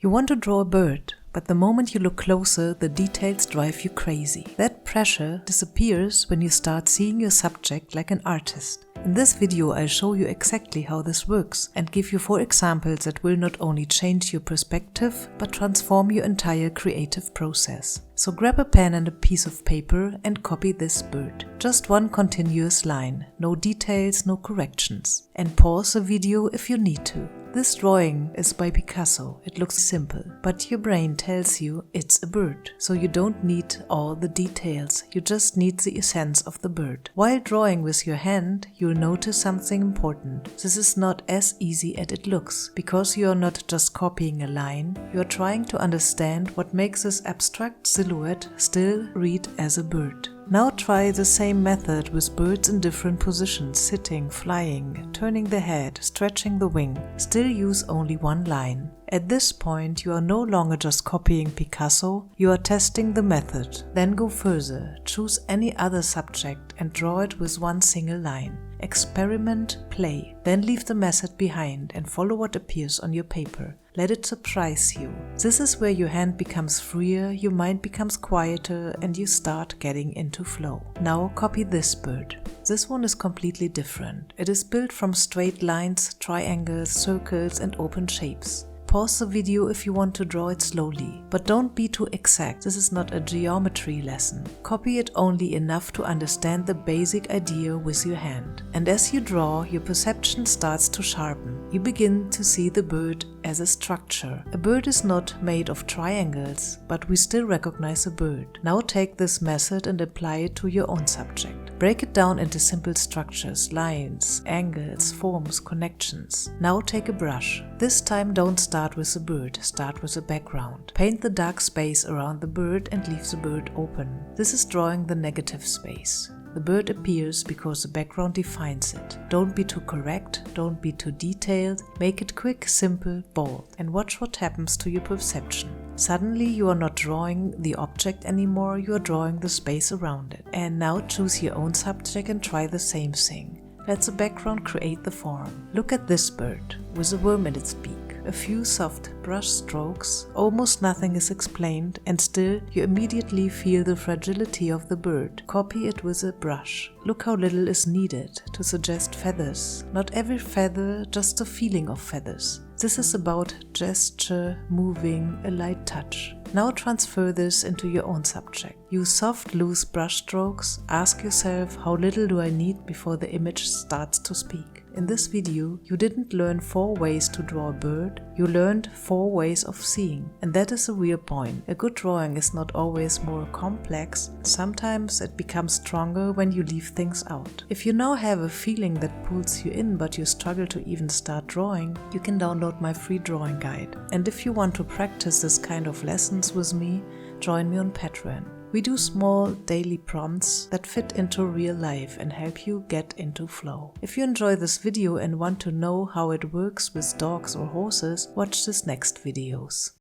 You want to draw a bird, but the moment you look closer, the details drive you crazy. That pressure disappears when you start seeing your subject like an artist. In this video, I'll show you exactly how this works and give you 4 examples that will not only change your perspective, but transform your entire creative process. So grab a pen and a piece of paper and copy this bird. Just one continuous line, no details, no corrections. And pause the video if you need to. This drawing is by Picasso. It looks simple, but your brain tells you it's a bird. So you don't need all the details, you just need the essence of the bird. While drawing with your hand, you'll notice something important. This is not as easy as it looks, because you are not just copying a line, you are trying to understand what makes this abstract silhouette still read as a bird. Now try the same method with birds in different positions, sitting, flying, turning the head, stretching the wing. Still use only one line. At this point, you are no longer just copying Picasso, you are testing the method. Then go further, choose any other subject and draw it with one single line. Experiment, play, then leave the method behind and follow what appears on your paper. Let it surprise you. This is where your hand becomes freer, your mind becomes quieter, and you start getting into flow. Now copy this bird. This one is completely different. It is built from straight lines, triangles, circles, and open shapes. Pause the video if you want to draw it slowly, but don't be too exact. This is not a geometry lesson. Copy it only enough to understand the basic idea with your hand. And as you draw, your perception starts to sharpen. You begin to see the bird as a structure. A bird is not made of triangles, but we still recognize a bird. Now take this method and apply it to your own subject. Break it down into simple structures, lines, angles, forms, connections. Now take a brush. This time don't start with the bird, start with the background. Paint the dark space around the bird and leave the bird open. This is drawing the negative space. The bird appears because the background defines it. Don't be too correct, don't be too detailed, make it quick, simple, bold, and watch what happens to your perception. Suddenly you are not drawing the object anymore, you are drawing the space around it. And now choose your own subject and try the same thing. Let the background create the form. Look at this bird, with a worm in its beak. A few soft brush strokes, almost nothing is explained, and still you immediately feel the fragility of the bird. Copy it with a brush. Look how little is needed to suggest feathers. Not every feather, just a feeling of feathers. This is about gesture, moving, a light touch. Now transfer this into your own subject. Use soft, loose brush strokes. Ask yourself, how little do I need before the image starts to speak? In this video, you didn't learn 4 ways to draw a bird, you learned 4 ways of seeing. And that is a real point. A good drawing is not always more complex, sometimes it becomes stronger when you leave things out. If you now have a feeling that pulls you in but you struggle to even start drawing, you can download my free drawing guide. And if you want to practice this kind of lessons with me, join me on Patreon. We do small daily prompts that fit into real life and help you get into flow. If you enjoy this video and want to know how it works with dogs or horses, watch these next videos.